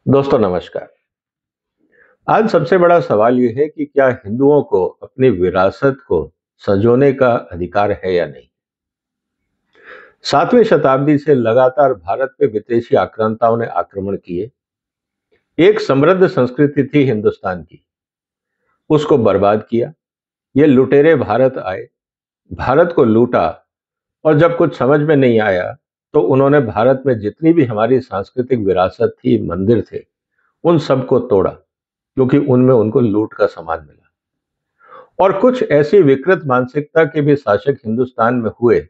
दोस्तों नमस्कार। आज सबसे बड़ा सवाल ये है कि क्या हिंदुओं को अपनी विरासत को संजोने का अधिकार है या नहीं। 7वीं शताब्दी से लगातार भारत पे विदेशी आक्रांताओं ने आक्रमण किए। एक समृद्ध संस्कृति थी हिंदुस्तान की, उसको बर्बाद किया। ये लुटेरे भारत आए, भारत को लूटा, और जब कुछ समझ में नहीं आया तो उन्होंने भारत में जितनी भी हमारी सांस्कृतिक विरासत थी, मंदिर थे, उन सबको तोड़ा, क्योंकि उनमें उनको लूट का सामान मिला। और कुछ ऐसी विकृत मानसिकता के भी शासक हिंदुस्तान में हुए,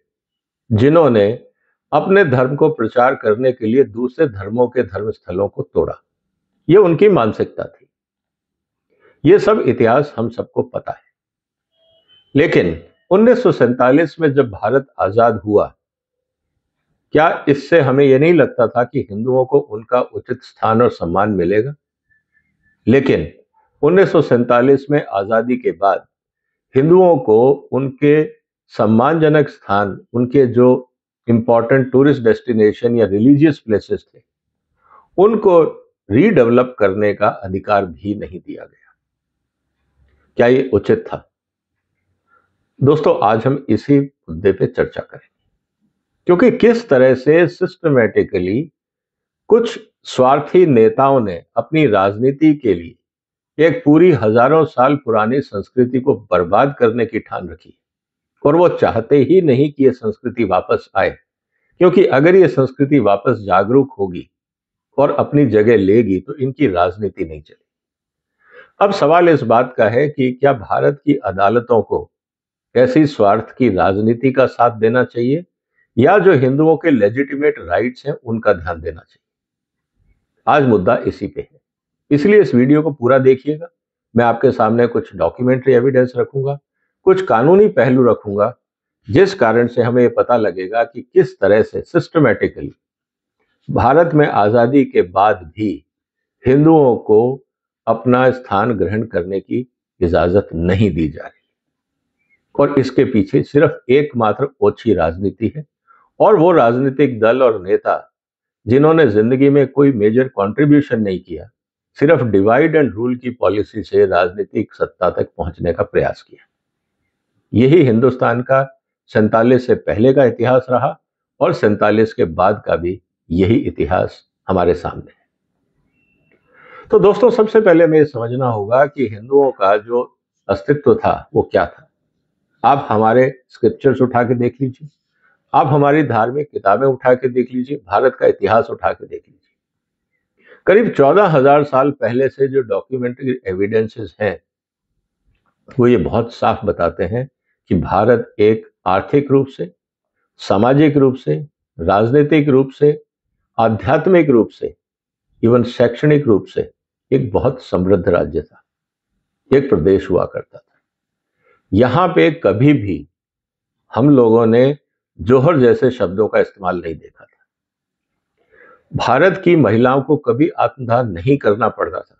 जिन्होंने अपने धर्म को प्रचार करने के लिए दूसरे धर्मों के धर्म स्थलों को तोड़ा। ये उनकी मानसिकता थी। ये सब इतिहास हम सबको पता है। लेकिन 1947 में जब भारत आजाद हुआ, क्या इससे हमें यह नहीं लगता था कि हिंदुओं को उनका उचित स्थान और सम्मान मिलेगा? लेकिन 1947 में आजादी के बाद हिंदुओं को उनके सम्मानजनक स्थान, उनके जो इंपॉर्टेंट टूरिस्ट डेस्टिनेशन या रिलीजियस प्लेसेस थे, उनको रीडेवलप करने का अधिकार भी नहीं दिया गया। क्या ये उचित था? दोस्तों, आज हम इसी मुद्दे पे चर्चा करेंगे, क्योंकि किस तरह से सिस्टमैटिकली कुछ स्वार्थी नेताओं ने अपनी राजनीति के लिए एक पूरी हजारों साल पुरानी संस्कृति को बर्बाद करने की ठान रखी। और वो चाहते ही नहीं कि ये संस्कृति वापस आए, क्योंकि अगर ये संस्कृति वापस जागरूक होगी और अपनी जगह लेगी तो इनकी राजनीति नहीं चलेगी। अब सवाल इस बात का है कि क्या भारत की अदालतों को ऐसी स्वार्थ की राजनीति का साथ देना चाहिए, या जो हिंदुओं के लेजिटिमेट राइट्स हैं उनका ध्यान देना चाहिए। आज मुद्दा इसी पे है, इसलिए इस वीडियो को पूरा देखिएगा। मैं आपके सामने कुछ डॉक्यूमेंट्री एविडेंस रखूंगा, कुछ कानूनी पहलू रखूंगा, जिस कारण से हमें यह पता लगेगा कि किस तरह से सिस्टमैटिकली भारत में आजादी के बाद भी हिंदुओं को अपना स्थान ग्रहण करने की इजाजत नहीं दी जा रही। और इसके पीछे सिर्फ एकमात्र ओछी राजनीति है, और वो राजनीतिक दल और नेता जिन्होंने जिंदगी में कोई मेजर कंट्रीब्यूशन नहीं किया, सिर्फ डिवाइड एंड रूल की पॉलिसी से राजनीतिक सत्ता तक पहुंचने का प्रयास किया। यही हिंदुस्तान का 47 से पहले का इतिहास रहा, और 47 के बाद का भी यही इतिहास हमारे सामने है। तो दोस्तों, सबसे पहले हमें समझना होगा कि हिंदुओं का जो अस्तित्व था वो क्या था। आप हमारे स्क्रिप्चर्स उठा के देख लीजिए, आप हमारी धार्मिक किताबें उठा के देख लीजिए, भारत का इतिहास उठा के देख लीजिए। करीब 14,000 साल पहले से जो डॉक्यूमेंट्री एविडेंसेस हैं, वो ये बहुत साफ बताते हैं कि भारत एक आर्थिक रूप से, सामाजिक रूप से, राजनीतिक रूप से, आध्यात्मिक रूप से, इवन शैक्षणिक रूप से एक बहुत समृद्ध राज्य था, एक प्रदेश हुआ करता था। यहां पे कभी भी हम लोगों ने जोहर जैसे शब्दों का इस्तेमाल नहीं देखा था। भारत की महिलाओं को कभी आत्मदाह नहीं करना पड़ता था।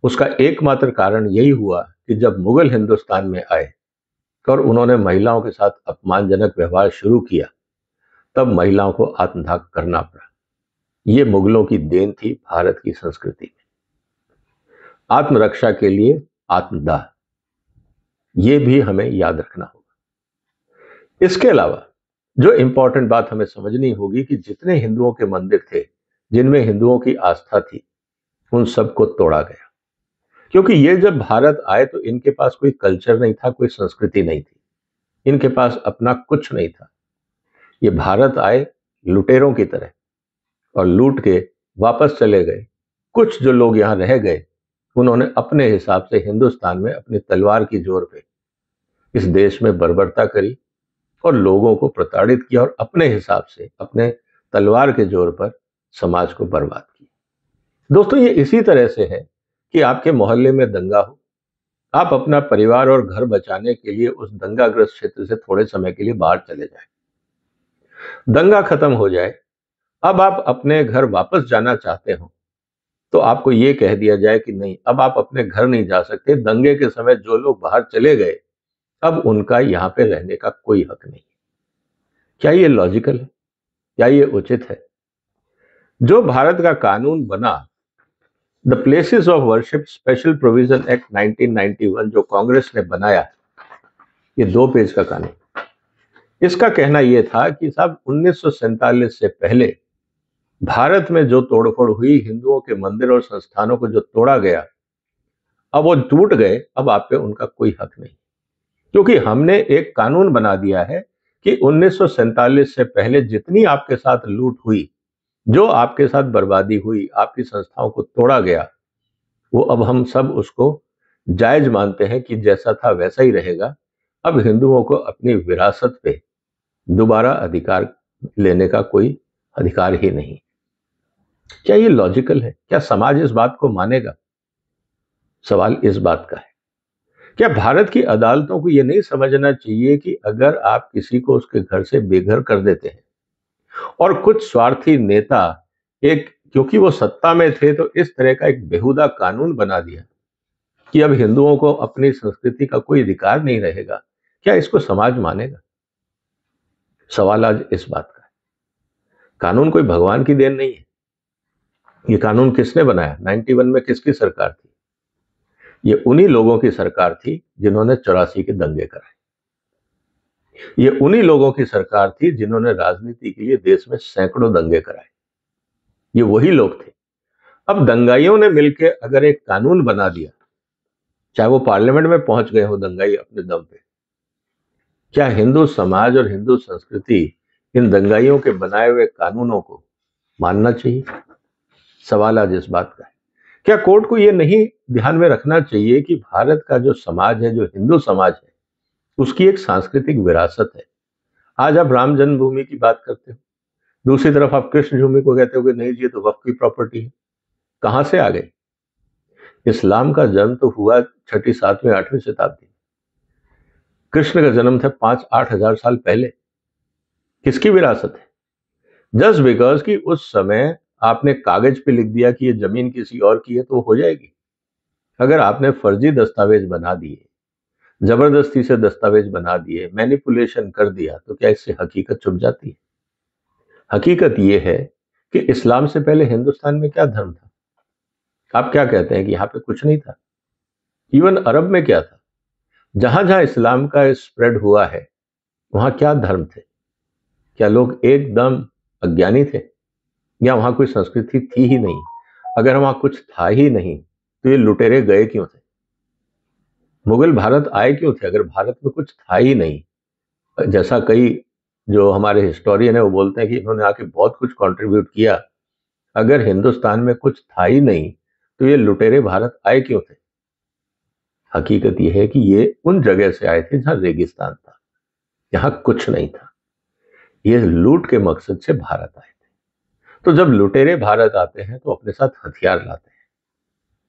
उसका एकमात्र कारण यही हुआ कि जब मुगल हिंदुस्तान में आए और उन्होंने महिलाओं के साथ अपमानजनक व्यवहार शुरू किया, तब महिलाओं को आत्मदाह करना पड़ा। ये मुगलों की देन थी भारत की संस्कृति में। आत्मरक्षा के लिए आत्मदाह, ये भी हमें याद रखना होगा। इसके अलावा जो इंपॉर्टेंट बात हमें समझनी होगी कि जितने हिंदुओं के मंदिर थे, जिनमें हिंदुओं की आस्था थी, उन सबको तोड़ा गया। क्योंकि ये जब भारत आए तो इनके पास कोई कल्चर नहीं था, कोई संस्कृति नहीं थी, इनके पास अपना कुछ नहीं था। ये भारत आए लुटेरों की तरह और लूट के वापस चले गए। कुछ जो लोग यहाँ रह गए, उन्होंने अपने हिसाब से हिंदुस्तान में अपनी तलवार की जोर पे इस देश में बर्बरता करी और लोगों को प्रताड़ित किया, और अपने हिसाब से अपने तलवार के जोर पर समाज को बर्बाद किया। दोस्तों, ये इसी तरह से है कि आपके मोहल्ले में दंगा हो, आप अपना परिवार और घर बचाने के लिए उस दंगाग्रस्त क्षेत्र से थोड़े समय के लिए बाहर चले जाएं। दंगा खत्म हो जाए, अब आप अपने घर वापस जाना चाहते हो, तो आपको यह कह दिया जाए कि नहीं, अब आप अपने घर नहीं जा सकते। दंगे के समय जो लोग बाहर चले गए, अब उनका यहां पे रहने का कोई हक नहीं। क्या ये लॉजिकल है? क्या ये उचित है? जो भारत का कानून बना the places of worship special provision act 1991 जो कांग्रेस ने बनाया, ये 2 पेज का कानून। इसका कहना यह था कि साहब 1947 से पहले भारत में जो तोड़फोड़ हुई, हिंदुओं के मंदिर और संस्थानों को जो तोड़ा गया, अब वो टूट गए, अब आप पे उनका कोई हक नहीं, क्योंकि हमने एक कानून बना दिया है कि 1947 से पहले जितनी आपके साथ लूट हुई, जो आपके साथ बर्बादी हुई, आपकी संस्थाओं को तोड़ा गया, वो अब हम सब उसको जायज मानते हैं कि जैसा था वैसा ही रहेगा। अब हिंदुओं को अपनी विरासत पे दोबारा अधिकार लेने का कोई अधिकार ही नहीं। क्या ये लॉजिकल है? क्या समाज इस बात को मानेगा? सवाल इस बात का है। क्या भारत की अदालतों को यह नहीं समझना चाहिए कि अगर आप किसी को उसके घर से बेघर कर देते हैं और कुछ स्वार्थी नेता, एक क्योंकि वो सत्ता में थे तो इस तरह का एक बेहुदा कानून बना दिया कि अब हिंदुओं को अपनी संस्कृति का कोई अधिकार नहीं रहेगा, क्या इसको समाज मानेगा? सवाल आज इस बात का है। कानून कोई भगवान की देन नहीं है। ये कानून किसने बनाया? 91 में किसकी सरकार थी? ये उन्हीं लोगों की सरकार थी जिन्होंने 84 के दंगे कराए। ये उन्हीं लोगों की सरकार थी जिन्होंने राजनीति के लिए देश में सैकड़ों दंगे कराए। ये वही लोग थे। अब दंगाइयों ने मिलकर अगर एक कानून बना दिया, चाहे वो पार्लियामेंट में पहुंच गए हो दंगाई अपने दम पे, क्या हिंदू समाज और हिंदू संस्कृति इन दंगाइयों के बनाए हुए कानूनों को मानना चाहिए? सवाल आज इस बात का है। क्या कोर्ट को यह नहीं ध्यान में रखना चाहिए कि भारत का जो समाज है, जो हिंदू समाज है, उसकी एक सांस्कृतिक विरासत है? आज आप राम जन्मभूमि की बात करते हो, दूसरी तरफ आप कृष्ण भूमि को कहते हो कि नहीं जी ये तो वक्फ की प्रॉपर्टी है। कहां से आ गई? इस्लाम का जन्म तो हुआ 6ठी 7वीं 8वीं शताब्दी। कृष्ण का जन्म था 5-8 हजार साल पहले। किसकी विरासत है? जस्ट बिकॉज कि उस समय आपने कागज पे लिख दिया कि ये जमीन किसी और की है तो हो जाएगी। अगर आपने फर्जी दस्तावेज बना दिए, जबरदस्ती से दस्तावेज बना दिए, मैनिपुलेशन कर दिया, तो क्या इससे हकीकत छुप जाती है? हकीकत यह है कि इस्लाम से पहले हिंदुस्तान में क्या धर्म था? आप क्या कहते हैं कि यहां पे कुछ नहीं था? इवन अरब में क्या था? जहां जहां इस्लाम का स्प्रेड हुआ है, वहां क्या धर्म थे? क्या लोग एकदम अज्ञानी थे या वहां कोई संस्कृति थी ही नहीं? अगर वहां कुछ था ही नहीं तो ये लुटेरे गए क्यों थे? मुगल भारत आए क्यों थे अगर भारत में कुछ था ही नहीं? जैसा कई जो हमारे हिस्टोरियन है वो बोलते हैं कि इन्होंने आके बहुत कुछ कंट्रीब्यूट किया। अगर हिंदुस्तान में कुछ था ही नहीं तो ये लुटेरे भारत आए क्यों थे? हकीकत यह है कि ये उन जगह से आए थे जहां रेगिस्तान था, यहां कुछ नहीं था। ये लूट के मकसद से भारत आए थे। तो जब लुटेरे भारत आते हैं तो अपने साथ हथियार लाते हैं।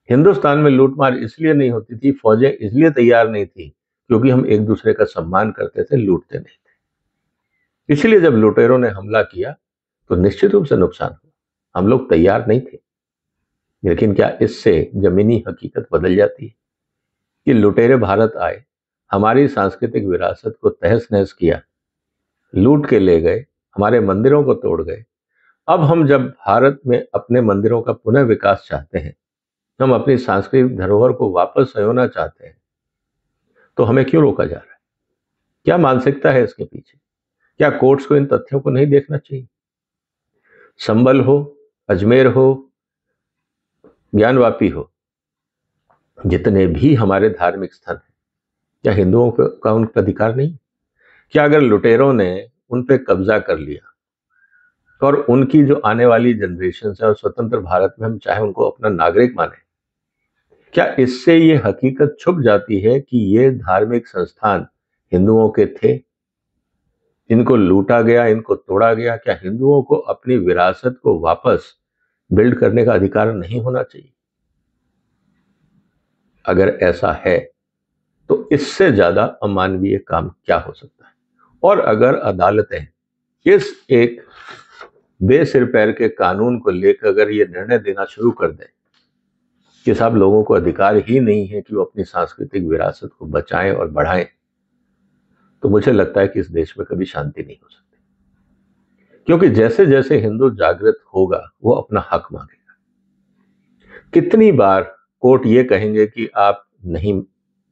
हिंदुस्तान में लूटमार इसलिए नहीं होती थी, फौजें इसलिए तैयार नहीं थी क्योंकि हम एक दूसरे का सम्मान करते थे, लूटते नहीं थे। इसलिए जब लुटेरों ने हमला किया तो निश्चित रूप से नुकसान हुआ। हम लोग तैयार नहीं थे। लेकिन क्या इससे जमीनी हकीकत बदल जाती है कि लुटेरे भारत आए, हमारी सांस्कृतिक विरासत को तहस नहस किया, लूट के ले गए, हमारे मंदिरों को तोड़ गए। अब हम जब भारत में अपने मंदिरों का पुनः विकास चाहते हैं, हम अपनी सांस्कृतिक धरोहर को वापस संजोना चाहते हैं, तो हमें क्यों रोका जा रहा है? क्या मानसिकता है इसके पीछे? क्या कोर्ट्स को इन तथ्यों को नहीं देखना चाहिए? संबल हो, अजमेर हो, ज्ञानवापी हो, जितने भी हमारे धार्मिक स्थल हैं, क्या हिंदुओं का उन पर अधिकार नहीं? क्या अगर लुटेरों ने उन पर कब्जा कर लिया और उनकी जो आने वाली जनरेशन है और स्वतंत्र भारत में हम चाहे उनको अपना नागरिक माने, क्या इससे ये हकीकत छुप जाती है कि ये धार्मिक संस्थान हिंदुओं के थे, इनको लूटा गया, इनको तोड़ा गया? क्या हिंदुओं को अपनी विरासत को वापस बिल्ड करने का अधिकार नहीं होना चाहिए? अगर ऐसा है तो इससे ज्यादा अमानवीय काम क्या हो सकता है? और अगर अदालतें इस एक बेसिर पैर के कानून को लेकर अगर ये निर्णय देना शुरू कर दें कि साहब लोगों को अधिकार ही नहीं है कि वो अपनी सांस्कृतिक विरासत को बचाएं और बढ़ाएं, तो मुझे लगता है कि इस देश में कभी शांति नहीं हो सकती। क्योंकि जैसे जैसे हिंदू जागृत होगा वो अपना हक मांगेगा। कितनी बार कोर्ट ये कहेंगे कि आप नहीं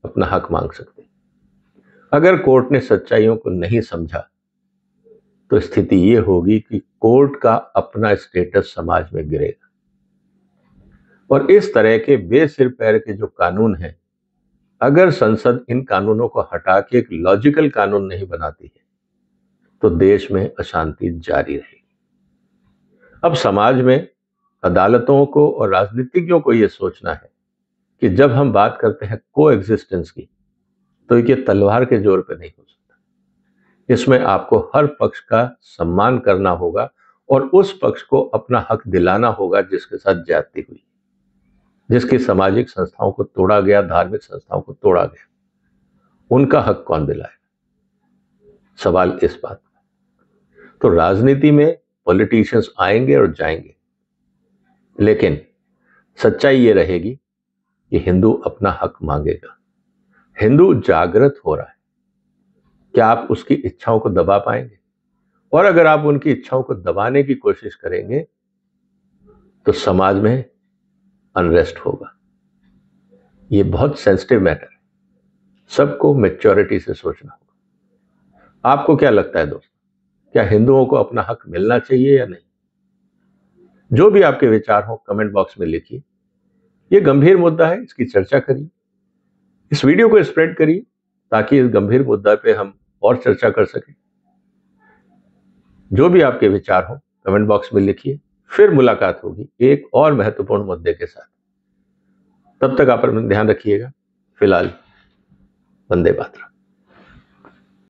अपना हक मांग सकते? अगर कोर्ट ने सच्चाइयों को नहीं समझा तो स्थिति ये होगी कि कोर्ट का अपना स्टेटस समाज में गिरेगा और इस तरह के बेसिर पैर के जो कानून हैं, अगर संसद इन कानूनों को हटा के एक लॉजिकल कानून नहीं बनाती है तो देश में अशांति जारी रहेगी। अब समाज में अदालतों को और राजनीतिज्ञों को यह सोचना है कि जब हम बात करते हैं को एग्जिस्टेंस की, तो ये तलवार के जोर पे नहीं हो सकता। इसमें आपको हर पक्ष का सम्मान करना होगा और उस पक्ष को अपना हक दिलाना होगा जिसके साथ ज्यादती हुई, जिसकी सामाजिक संस्थाओं को तोड़ा गया, धार्मिक संस्थाओं को तोड़ा गया, उनका हक कौन दिलाएगा? सवाल इस बात का। तो राजनीति में पॉलिटिशियंस आएंगे और जाएंगे, लेकिन सच्चाई ये रहेगी कि हिंदू अपना हक मांगेगा। हिंदू जागृत हो रहा है। क्या आप उसकी इच्छाओं को दबा पाएंगे? और अगर आप उनकी इच्छाओं को दबाने की कोशिश करेंगे तो समाज में अनरेस्ट होगा। ये बहुत सेंसिटिव मैटर है, सबको मैच्योरिटी से सोचना होगा। आपको क्या लगता है दोस्तों, क्या हिंदुओं को अपना हक मिलना चाहिए या नहीं? जो भी आपके विचार हो कमेंट बॉक्स में लिखिए। ये गंभीर मुद्दा है, इसकी चर्चा करिए, इस वीडियो को स्प्रेड करिए ताकि इस गंभीर मुद्दा पे हम और चर्चा कर सकें। जो भी आपके विचार हो कमेंट बॉक्स में लिखिए। फिर मुलाकात होगी एक और महत्वपूर्ण मुद्दे के साथ। तब तक आप अपना ध्यान रखिएगा। फिलहाल वंदे मातरम।